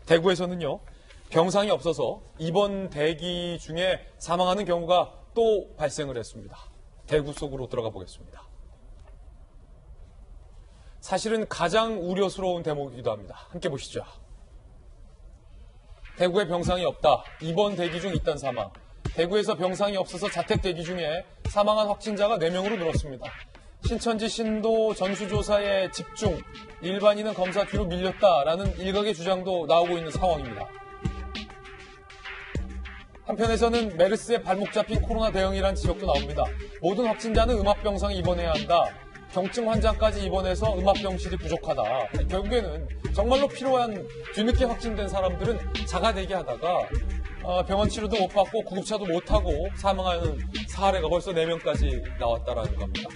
대구에서는요, 병상이 없어서 입원 대기 중에 사망하는 경우가 또 발생을 했습니다. 대구 속으로 들어가 보겠습니다. 사실은 가장 우려스러운 대목이기도 합니다. 함께 보시죠. 대구에 병상이 없다. 입원 대기 중 잇단 사망. 대구에서 병상이 없어서 자택 대기 중에 사망한 확진자가 4명으로 늘었습니다. 신천지 신도 전수조사에 집중, 일반인은 검사 뒤로 밀렸다라는 일각의 주장도 나오고 있는 상황입니다. 한편에서는 메르스에 발목 잡힌 코로나 대응이라는 지적도 나옵니다. 모든 확진자는 음압병상에 입원해야 한다. 경증 환자까지 입원해서 음압병실이 부족하다. 결국에는 정말로 필요한 뒤늦게 확진된 사람들은 자가 대기하다가 병원 치료도 못 받고 구급차도 못 타고 사망하는 사례가 벌써 4명까지 나왔다라는 겁니다.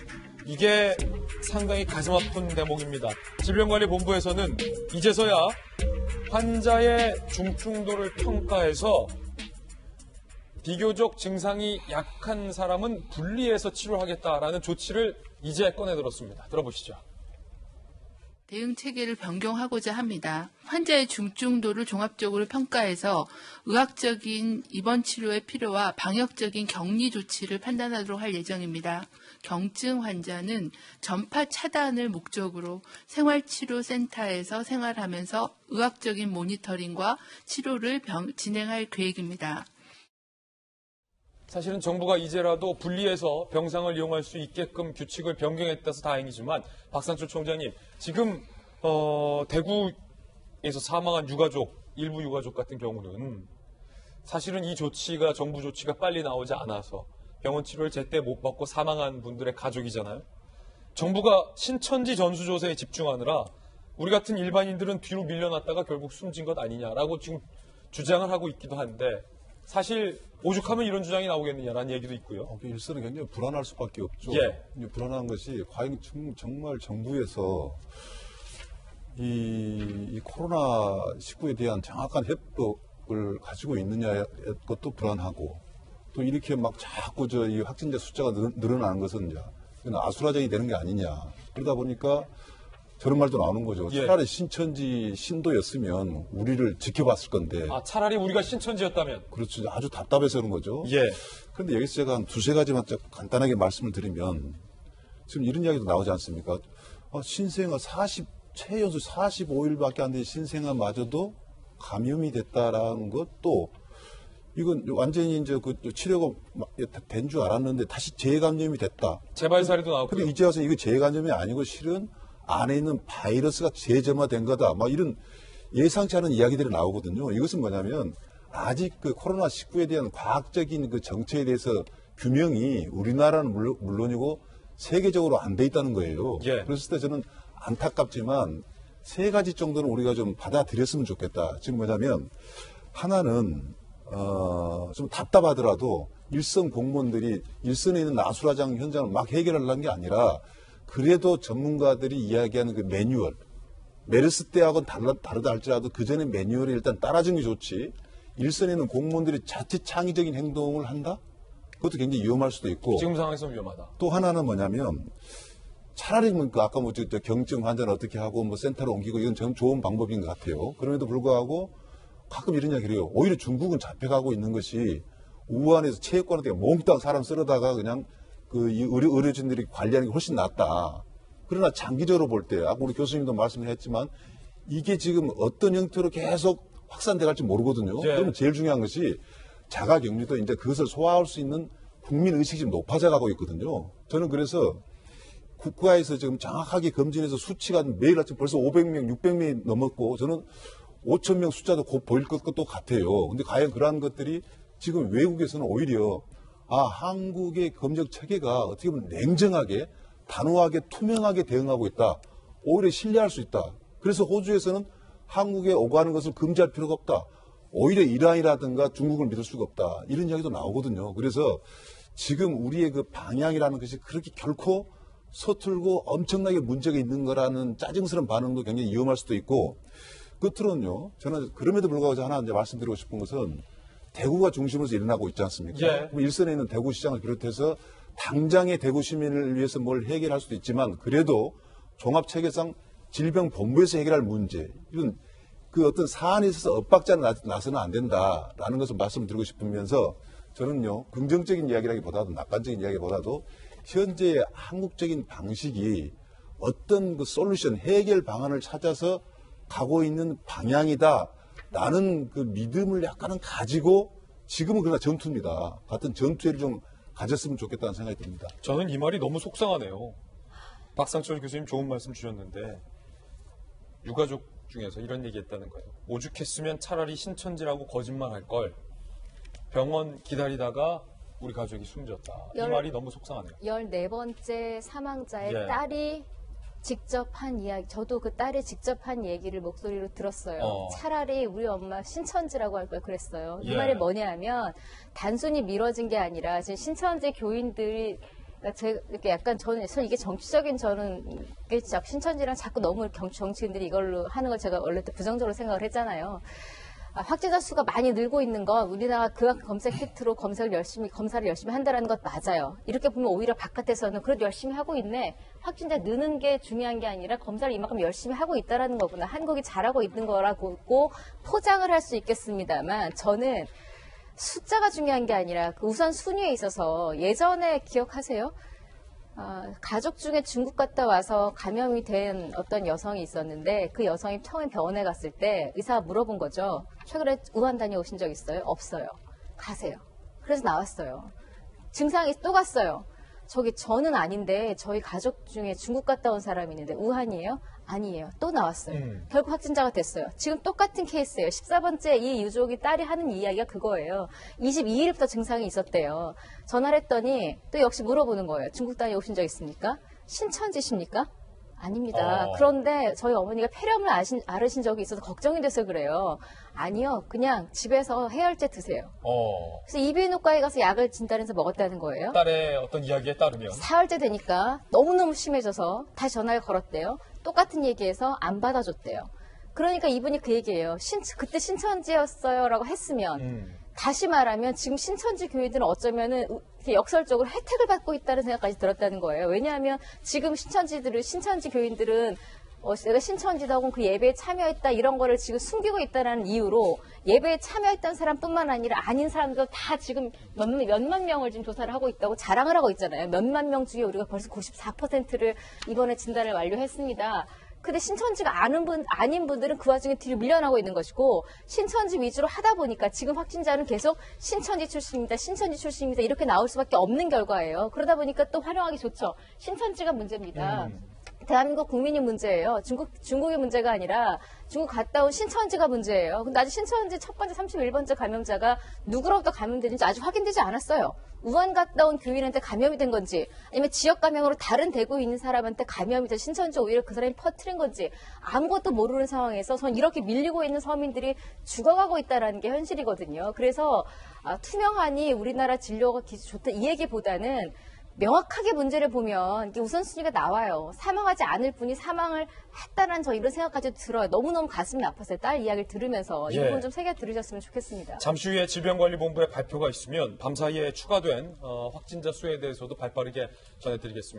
이게 상당히 가슴 아픈 대목입니다. 질병관리본부에서는 이제서야 환자의 중증도를 평가해서 비교적 증상이 약한 사람은 분리해서 치료하겠다라는 조치를 이제 꺼내들었습니다. 들어보시죠. 대응 체계를 변경하고자 합니다. 환자의 중증도를 종합적으로 평가해서 의학적인 입원 치료의 필요와 방역적인 격리 조치를 판단하도록 할 예정입니다. 경증 환자는 전파 차단을 목적으로 생활치료센터에서 생활하면서 의학적인 모니터링과 치료를 진행할 계획입니다. 사실은 정부가 이제라도 분리해서 병상을 이용할 수 있게끔 규칙을 변경했다서 다행이지만 박상철 총장님, 지금 대구에서 사망한 유가족, 일부 유가족 같은 경우는 사실은 이 조치가 정부 조치가 빨리 나오지 않아서 병원 치료를 제때 못 받고 사망한 분들의 가족이잖아요. 정부가 신천지 전수조사에 집중하느라 우리 같은 일반인들은 뒤로 밀려났다가 결국 숨진 것 아니냐라고 지금 주장을 하고 있기도 한데 사실 오죽하면 이런 주장이 나오겠느냐라는 얘기도 있고요. 일선은 굉장히 불안할 수밖에 없죠. 예. 불안한 것이 과연 정말 정부에서 이 코로나19에 대한 정확한 해법을 가지고 있느냐의 것도 불안하고 또 이렇게 막 자꾸 이 확진자 숫자가 늘어나는 것은 이제 아수라장이 되는 게 아니냐. 그러다 보니까 저런 말도 나오는 거죠. 예. 차라리 신천지 신도였으면 우리를 지켜봤을 건데. 차라리 우리가 신천지였다면. 그렇죠. 아주 답답해서 그런 거죠. 예. 그런데 여기서 제가 한 두세 가지만 간단하게 말씀을 드리면 지금 이런 이야기도 나오지 않습니까? 신생아 최연소 45일밖에 안 된 신생아마저도 감염이 됐다라는 것도 이건 완전히 이제 그 치료가 된 줄 알았는데 다시 재감염이 됐다. 재발 사례도 나왔고요. 근데 이제 와서 이거 재감염이 아니고 실은 안에 있는 바이러스가 재점화된 거다. 막 이런 예상치 않은 이야기들이 나오거든요. 이것은 뭐냐면 아직 그 코로나19에 대한 과학적인 그 정체에 대해서 규명이 우리나라는 물론이고 세계적으로 안 돼 있다는 거예요. 예. 그랬을 때 저는 안타깝지만 세 가지 정도는 우리가 좀 받아들였으면 좋겠다. 지금 뭐냐면 하나는 좀 답답하더라도 일선 공무원들이 일선에 있는 아수라장 현장을 막 해결하려는 게 아니라 그래도 전문가들이 이야기하는 그 매뉴얼, 메르스 때하고는 다르다 할지라도 그 전에 매뉴얼을 일단 따라주는 게 좋지. 일선에 있는 공무원들이 자칫 창의적인 행동을 한다? 그것도 굉장히 위험할 수도 있고. 지금 상황에서 위험하다. 또 하나는 뭐냐면 차라리 아까 경증 환자는 어떻게 하고 센터로 옮기고 이건 참 좋은 방법인 것 같아요. 그럼에도 불구하고 가끔 이런 이야기를 해요. 오히려 중국은 잡혀가고 있는 것이 우한에서 체육관에 몽땅 사람 쓸어다가 그냥 이 의료진들이 관리하는 게 훨씬 낫다. 그러나 장기적으로 볼 때, 아까 우리 교수님도 말씀을 했지만 이게 지금 어떤 형태로 계속 확산돼 갈지 모르거든요. 네. 그러면 제일 중요한 것이 자가격리도 이제 그것을 소화할 수 있는 국민 의식이 지금 높아져 가고 있거든요. 저는 그래서 국가에서 지금 정확하게 검진해서 수치가 매일 아침 벌써 500명, 600명이 넘었고 저는 5,000명 숫자도 곧 보일 것도 같아요. 근데 과연 그러한 것들이 지금 외국에서는 오히려 한국의 검역 체계가 어떻게 보면 냉정하게, 단호하게, 투명하게 대응하고 있다. 오히려 신뢰할 수 있다. 그래서 호주에서는 한국에 오가는 것을 금지할 필요가 없다. 오히려 이란이라든가 중국을 믿을 수가 없다. 이런 이야기도 나오거든요. 그래서 지금 우리의 그 방향이라는 것이 그렇게 결코 서툴고 엄청나게 문제가 있는 거라는 짜증스러운 반응도 굉장히 위험할 수도 있고 끝으로는요. 저는 그럼에도 불구하고 하나 이제 말씀드리고 싶은 것은 대구가 중심으로서 일어나고 있지 않습니까? 예. 일선에 있는 대구시장을 비롯해서 당장의 대구 시민을 위해서 뭘 해결할 수도 있지만 그래도 종합체계상 질병본부에서 해결할 문제 이건 그 어떤 사안에 있어서 엇박자를 나서는 안 된다라는 것을 말씀드리고 싶으면서 저는요, 긍정적인 이야기라기보다도 낙관적인 이야기보다도 현재의 한국적인 방식이 어떤 그 솔루션, 해결 방안을 찾아서 가고 있는 방향이다라는 그 믿음을 약간은 가지고 지금은 그러나 전투입니다. 같은 전투를 좀 가졌으면 좋겠다는 생각이 듭니다. 저는 이 말이 너무 속상하네요. 박상철 교수님 좋은 말씀 주셨는데 유가족 중에서 이런 얘기했다는 거예요. 오죽했으면 차라리 신천지라고 거짓말할 걸. 병원 기다리다가 우리 가족이 숨졌다. 이 말이 너무 속상하네요. 14번째 사망자의 예. 딸이 직접 한 이야기, 저도 그 딸이 직접 한 얘기를 목소리로 들었어요. 차라리 우리 엄마 신천지라고 할 걸 그랬어요. 이 예. 말이 뭐냐 하면 단순히 미뤄진 게 아니라 지금 신천지 교인들이 제가 이렇게 약간 저는 이게 정치적인 저는 이게 신천지랑 자꾸 너무 정치인들이 이걸로 하는 걸 제가 원래 또 부정적으로 생각을 했잖아요. 확진자 수가 많이 늘고 있는 건 우리나라가 그만큼 검색 키트로 검사를 열심히 한다는 것 맞아요. 이렇게 보면 오히려 바깥에서는 그래도 열심히 하고 있네. 확진자 느는 게 중요한 게 아니라 검사를 이만큼 열심히 하고 있다라는 거구나. 한국이 잘하고 있는 거라고 포장을 할 수 있겠습니다만 저는 숫자가 중요한 게 아니라 그 우선 순위에 있어서 예전에 기억하세요? 가족 중에 중국 갔다 와서 감염이 된 어떤 여성이 있었는데 그 여성이 처음에 병원에 갔을 때 의사가 물어본 거죠. 최근에 우한 다녀오신 적 있어요? 없어요. 가세요. 그래서 나왔어요. 증상이 또 갔어요. 저는 아닌데 저희 가족 중에 중국 갔다 온 사람이 있는데 우한이에요? 아니에요. 또 나왔어요. 결국 확진자가 됐어요. 지금 똑같은 케이스예요. 14번째 이 유족이 딸이 하는 이야기가 그거예요. 22일부터 증상이 있었대요. 전화를 했더니 또 역시 물어보는 거예요. 중국 다녀오신 적 있습니까? 신천지십니까? 아닙니다. 그런데 저희 어머니가 폐렴을 앓으신 적이 있어서 걱정이 돼서 그래요. 아니요. 그냥 집에서 해열제 드세요. 그래서 이비인후과에 가서 약을 진단해서 먹었다는 거예요. 딸의 어떤 이야기에 따르면 사흘째 되니까 너무너무 심해져서 다시 전화를 걸었대요. 똑같은 얘기해서 안 받아줬대요. 그러니까 이분이 그 얘기예요. 그때 신천지였어요 라고 했으면 다시 말하면 지금 신천지 교인들은 어쩌면은 이렇게 역설적으로 혜택을 받고 있다는 생각까지 들었다는 거예요. 왜냐하면 지금 신천지 교인들은 내가 신천지다 혹은 그 예배에 참여했다 이런 거를 지금 숨기고 있다는 이유로 예배에 참여했던 사람뿐만 아니라 아닌 사람도 다 지금 몇만 명을 지금 조사를 하고 있다고 자랑을 하고 있잖아요. 몇만 명 중에 우리가 벌써 94%를 이번에 진단을 완료했습니다. 근데 신천지가 아닌 분들은 그 와중에 뒤로 밀려나고 있는 것이고 신천지 위주로 하다 보니까 지금 확진자는 계속 신천지 출신입니다 이렇게 나올 수밖에 없는 결과예요. 그러다 보니까 또 활용하기 좋죠. 신천지가 문제입니다. 대한민국 국민이 문제예요. 중국의 문제가 아니라 중국 갔다 온 신천지가 문제예요. 근데 아직 신천지 첫 번째 31번째 감염자가 누구로부터 감염되는지 아직 확인되지 않았어요. 우한 갔다 온 교인한테 감염이 된 건지 아니면 지역 감염으로 다른 대구에 있는 사람한테 감염이 돼 신천지 오히려 그 사람이 퍼뜨린 건지 아무것도 모르는 상황에서 전 이렇게 밀리고 있는 서민들이 죽어가고 있다는 게 현실이거든요. 그래서 투명하니 우리나라 진료가 좋다 이 얘기보다는 명확하게 문제를 보면 이게 우선순위가 나와요. 사망하지 않을 분이 사망을 했다는 저 이런 생각까지 들어요. 너무너무 가슴이 아팠어요. 딸 이야기를 들으면서. 이 부분 좀 새겨 들으셨으면 좋겠습니다. 잠시 후에 질병관리본부의 발표가 있으면 밤사이에 추가된 확진자 수에 대해서도 발빠르게 전해드리겠습니다.